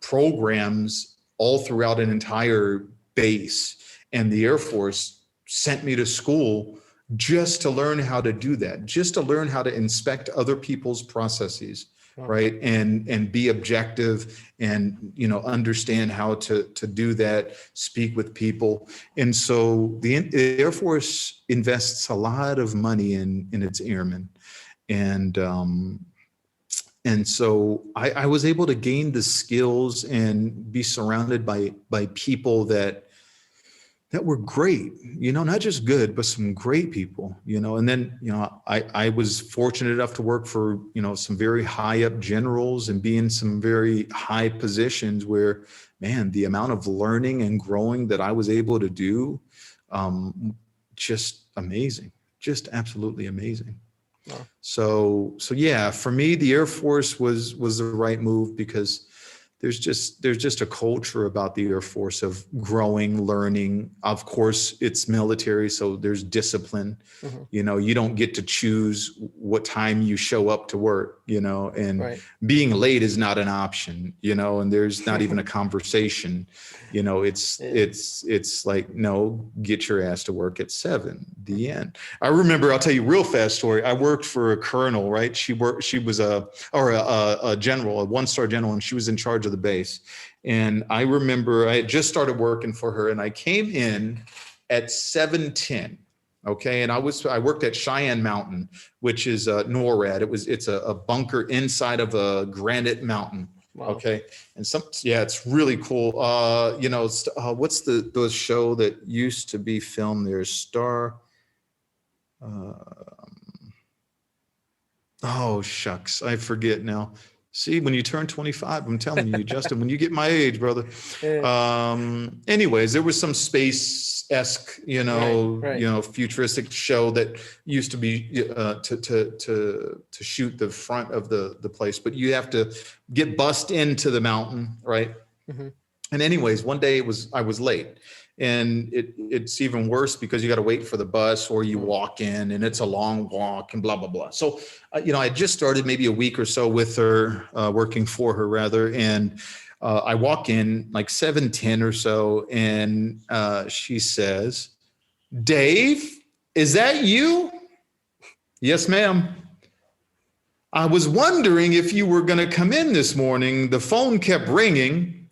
programs all throughout an entire base. And the Air Force sent me to school just to learn how to do that, just to learn how to inspect other people's processes. Right. And be objective and, you know, understand how to do that, speak with people. And so the Air Force invests a lot of money in its airmen. And so I was able to gain the skills and be surrounded by people that were great, you know, not just good, but some great people, you know. And then, you know, I was fortunate enough to work for, you know, some very high up generals and be in some very high positions where, man, the amount of learning and growing that I was able to do, just amazing, just absolutely amazing. Wow. So yeah, for me, the Air Force was the right move because there's just a culture about the Air Force of growing, learning. Of course, it's military, so there's discipline. You know, you don't get to choose what time you show up to work, you know, and being late is not an option, you know, and there's not even a conversation, you know, it's like, no, get your ass to work at 7, the end. I remember, I'll tell you a real fast story. I worked for a colonel, right? She was a general, a 1-star general, and she was in charge of the base. And I remember I had just started working for her and I came in at 7:10. Okay. And I worked at Cheyenne Mountain, which is NORAD. It's a bunker inside of a granite mountain. Wow. Okay. And it's really cool. You know, what's the show that used to be filmed there? Oh, shucks. I forget now. See, when you turn 25, I'm telling you, Justin, when you get my age, brother. Anyways, there was some space-esque, you know, futuristic show that used to be to shoot the front of the place, but you have to get bussed into the mountain, right? And anyways, one day I was late. And it's even worse because you got to wait for the bus or you walk in and it's a long walk and blah, blah, blah. So, you know, I just started maybe a week or so with her, working for her rather. And I walk in like 7:10 or so and she says, "Dave, is that you?" "Yes, ma'am." "I was wondering if you were going to come in this morning. The phone kept ringing,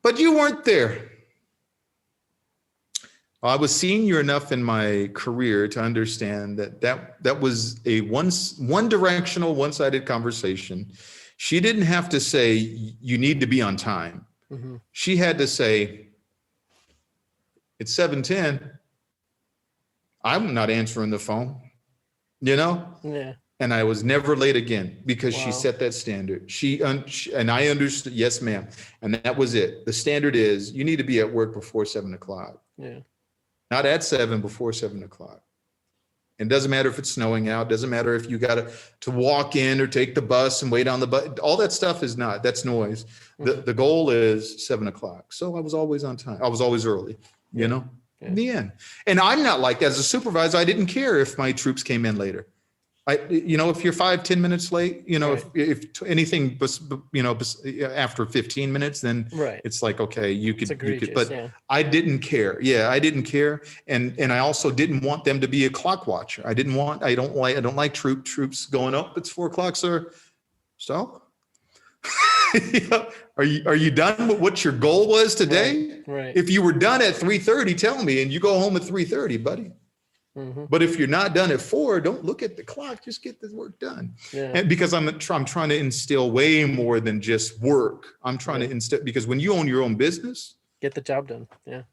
but you weren't there." I was senior enough in my career to understand that was a one directional, one-sided conversation. She didn't have to say, you need to be on time. Mm-hmm. She had to say, it's 7:10. I'm not answering the phone, Yeah. And I was never late again because she Wow. set that standard. And I understood, yes, ma'am. And that was it. The standard is you need to be at work before 7:00. Yeah. Not at 7, before 7:00. And it doesn't matter if it's snowing out. It doesn't matter if you got to walk in or take the bus and wait on the bus. All that stuff that's noise. Mm-hmm. The goal is 7:00. So I was always on time. I was always early, Yeah. in the end. And I'm not like that. As a supervisor, I didn't care if my troops came in later. If you're 5-10 minutes late, Right. if anything, after 15 minutes, then Right. it's like, okay, you It's could, egregious, but yeah. I didn't care. Yeah, I didn't care. And I also didn't want them to be a clock watcher. I don't like troops going up. It's 4:00, sir. So are you done with what your goal was today? Right. If you were done at 3:30, tell me, and you go home at 3:30, buddy. Mm-hmm. But if you're not done at 4, don't look at the clock. Just get the work done. Yeah. And because I'm trying to instill way more than just work. I'm trying to instill, because when you own your own business, Get the job done. Yeah.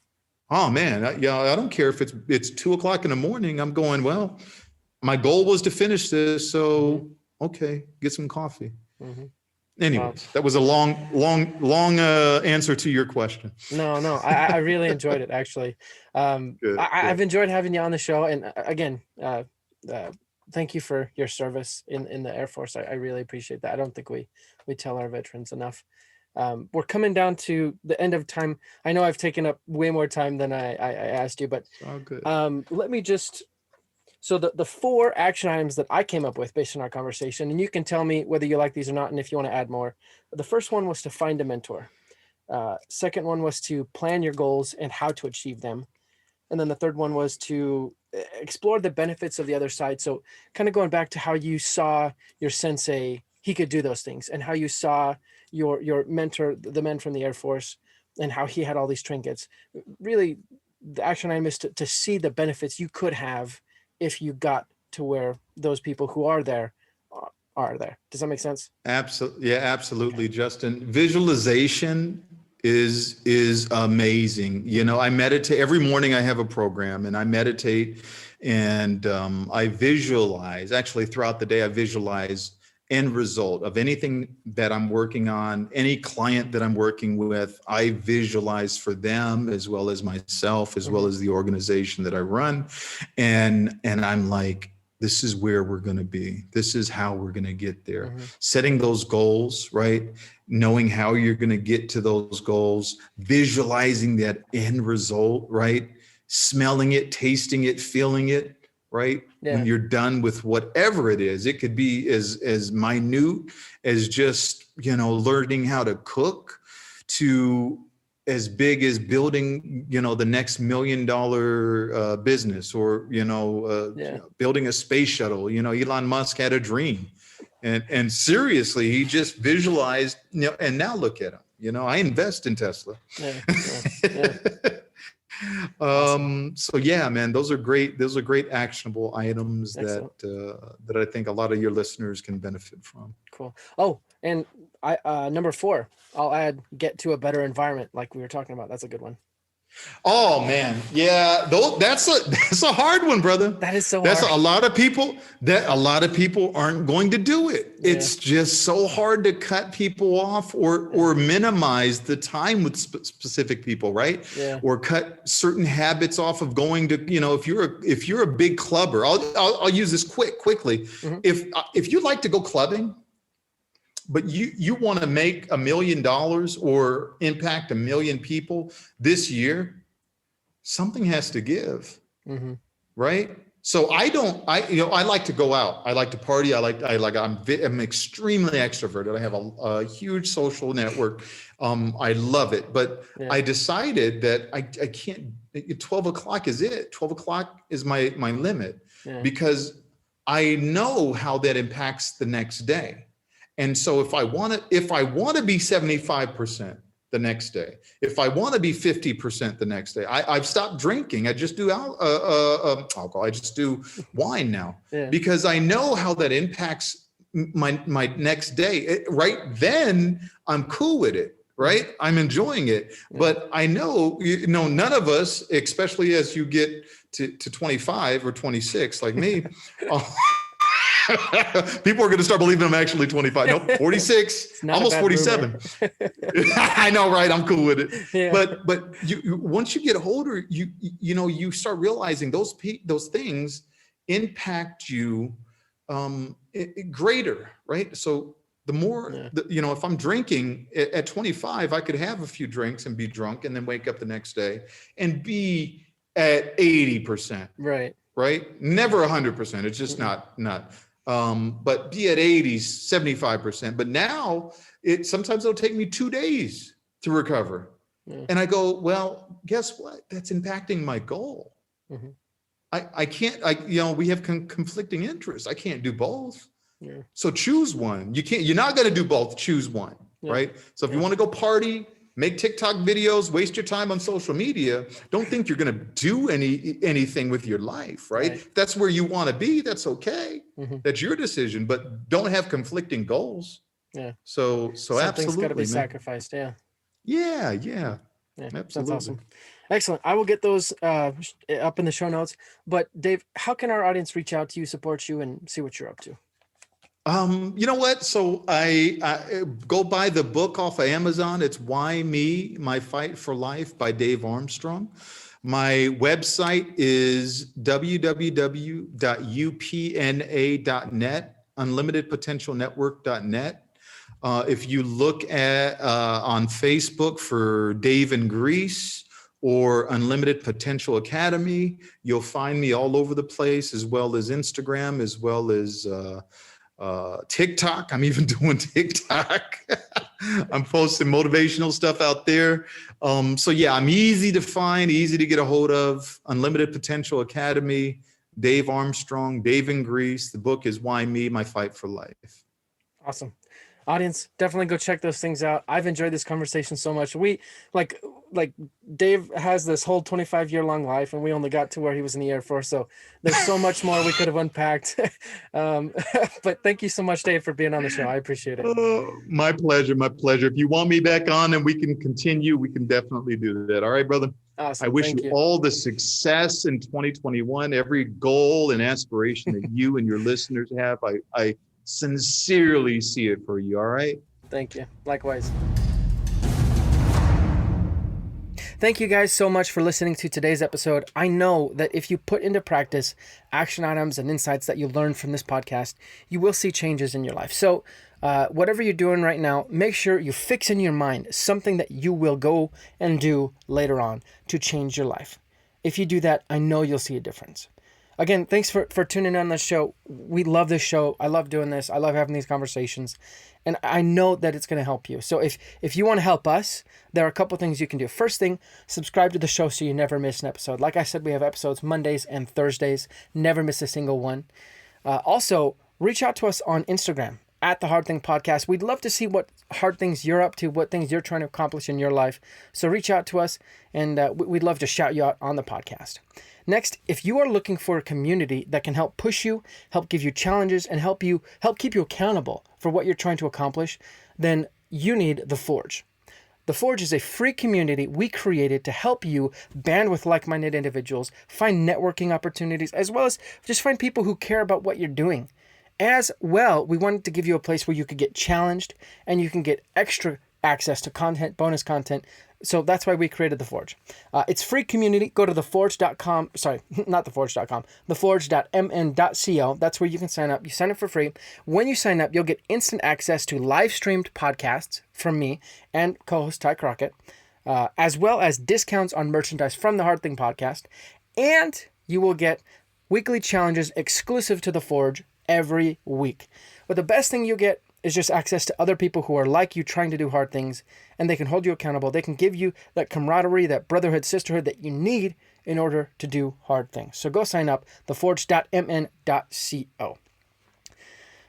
oh man, I don't care if it's 2:00 in the morning. I'm going, well, my goal was to finish this. So, okay, get some coffee. Mm-hmm. Anyways, that was a long answer to your question. No, I really enjoyed it, actually. Good. I've enjoyed having you on the show. And again, thank you for your service in the Air Force. I really appreciate that. I don't think we tell our veterans enough. We're coming down to the end of time. I know I've taken up way more time than I asked you, but Oh, good. let me just, so the 4 action items that I came up with based on our conversation, and you can tell me whether you like these or not, and if you want to add more. The first one was to find a mentor. Second one was to plan your goals and how to achieve them. And then the third one was to explore the benefits of the other side. So kind of going back to how you saw your sensei, he could do those things, and how you saw your mentor, the men from the Air Force, and how he had all these trinkets. Really, the action item is to see the benefits you could have if you got to where those people who are there are there. Does that make sense? Absolutely. Yeah, absolutely, Justin. Visualization is amazing. I meditate every morning. I have a program and I meditate, and I visualize, actually throughout the day, I visualize end result of anything that I'm working on, any client that I'm working with. I visualize for them as well as myself, as well as the organization that I run. And I'm like, this is where we're going to be. This is how we're going to get there. Setting those goals, right? Knowing how you're going to get to those goals, visualizing that end result, right? Smelling it, tasting it, feeling it, right? Yeah. When you're done with whatever it is, it could be as minute as just, learning how to cook, to as big as building, the next $1 million business, or, building a space shuttle. Elon Musk had a dream, and seriously, he just visualized, and now look at him. I invest in Tesla. Yeah. Awesome. So yeah, man, those are great actionable items. Excellent. that I think a lot of your listeners can benefit from. Cool. Oh, and I number 4, I'll add get to a better environment, like we were talking about. That's a good one. Oh man, yeah, that's a hard one, brother. That is so That's hard. a lot of people aren't going to do it. Yeah. It's just so hard to cut people off or minimize the time with specific people, right? Yeah. Or cut certain habits off of going to, if you're a big clubber, I'll use this quickly. If you like to go clubbing, but you want to make $1 million or impact 1 million people this year, something has to give, right? So I like to go out. I like to party. I'm extremely extroverted. I have a huge social network. I love it, but I decided that I can't. 12 o'clock is it. 12 o'clock is my limit, because I know how that impacts the next day. And so if I want to be 75%, the next day. If I want to be 50% the next day, I've stopped drinking. I just do alcohol. I just do wine now because I know how that impacts my next day. Right then, I'm cool with it. Right, I'm enjoying it, but I know none of us, especially as you get to 25 or 26, like me. People are going to start believing I'm actually 25. No, 46, almost 47. I know, right? I'm cool with it. Yeah. But you once you get older, you start realizing those things impact you greater, right? So the more, if I'm drinking at 25, I could have a few drinks and be drunk and then wake up the next day and be at 80%. Right. Right. Never 100%. It's just not. But be at 80, 75%. But now sometimes it'll take me 2 days to recover. And I go, well, guess what? That's impacting my goal. Mm-hmm. I can't, we have conflicting interests. I can't do both. Yeah. So choose one. You're not going to do both. Choose one. Yeah. Right. So if you want to go party, make TikTok videos, waste your time on social media, don't think you're going to do anything with your life, right? If that's where you want to be, that's okay. Mm-hmm. That's your decision, but don't have conflicting goals. Yeah. So something's got to be sacrificed. Yeah. Yeah. Absolutely. That's awesome. Excellent. I will get those up in the show notes. But Dave, how can our audience reach out to you, support you, and see what you're up to? You know what? So I go buy the book off of Amazon. It's Why Me? My Fight for Life by Dave Armstrong. My website is www.upna.net, unlimitedpotentialnetwork.net. If you look at on Facebook for Dave in Greece or Unlimited Potential Academy, you'll find me all over the place, as well as Instagram, as well as TikTok. I'm even doing TikTok. I'm posting motivational stuff out there. So yeah, I'm easy to find, easy to get a hold of. Unlimited Potential Academy, Dave Armstrong, Dave in Greece. The book is Why Me? My Fight for Life. Awesome. Audience, definitely go check those things out. I've enjoyed this conversation so much. We like Dave has this whole 25-year-long life, and we only got to where he was in the Air Force. So there's so much more we could have unpacked. But thank you so much, Dave, for being on the show. I appreciate it. My pleasure. My pleasure. If you want me back on and we can continue, we can definitely do that. All right, brother. Awesome. I wish you all the success in 2021, every goal and aspiration that you and your listeners have. I sincerely see it for you. All right. Thank you. Likewise. Thank you guys so much for listening to today's episode. I know that if you put into practice action items and insights that you learned from this podcast, you will see changes in your life. So whatever you're doing right now, make sure you fix in your mind something that you will go and do later on to change your life. If you do that, I know you'll see a difference. Again, thanks for tuning in on this show. We love this show. I love doing this. I love having these conversations. And I know that it's going to help you. So if you want to help us, there are a couple things you can do. First thing, subscribe to the show so you never miss an episode. Like I said, we have episodes Mondays and Thursdays. Never miss a single one. Also, reach out to us on Instagram at The Hard Thing Podcast. We'd love to see what hard things you're up to, what things you're trying to accomplish in your life. So reach out to us, and we'd love to shout you out on the podcast. Next, if you are looking for a community that can help push you, help give you challenges, and help keep you accountable for what you're trying to accomplish, then you need The Forge. The Forge is a free community we created to help you band with like-minded individuals, find networking opportunities, as well as just find people who care about what you're doing. As well, we wanted to give you a place where you could get challenged and you can get extra access to content, bonus content. So that's why we created The Forge. It's free community. Go to theforge.com. Sorry, not theforge.com. theforge.mn.co. That's where you can sign up. You sign up for free. When you sign up, you'll get instant access to live streamed podcasts from me and co-host Ty Crockett, as well as discounts on merchandise from the Hard Thing Podcast. And you will get weekly challenges exclusive to The Forge every week. But the best thing you get is just access to other people who are like you trying to do hard things, and they can hold you accountable. They can give you that camaraderie, that brotherhood, sisterhood that you need in order to do hard things. So go sign up, theforge.mn.co.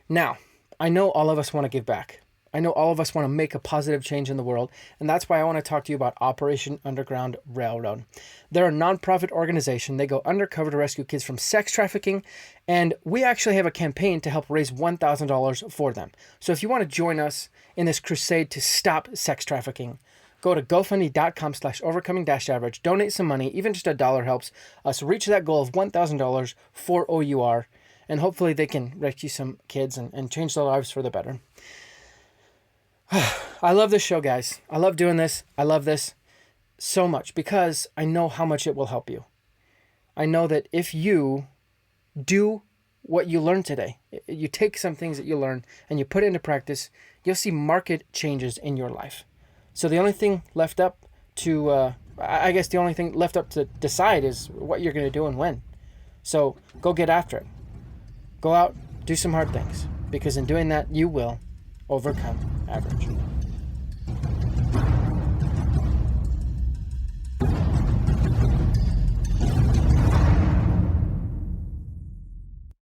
Now, I know all of us want to give back. I know all of us want to make a positive change in the world, and that's why I want to talk to you about Operation Underground Railroad. They're a nonprofit organization. They go undercover to rescue kids from sex trafficking, and we actually have a campaign to help raise $1,000 for them. So if you want to join us in this crusade to stop sex trafficking, go to gofundme.com/overcoming-average, donate some money, even just $1 helps us reach that goal of $1,000 for OUR, and hopefully they can rescue some kids and change their lives for the better. I love this show, guys. I love doing this. I love this so much because I know how much it will help you. I know that if you do what you learned today, you take some things that you learn and you put it into practice, you'll see marked changes in your life. So the only thing left up to, the only thing left up to decide is what you're going to do and when. So go get after it. Go out, do some hard things, because in doing that, you will overcome average.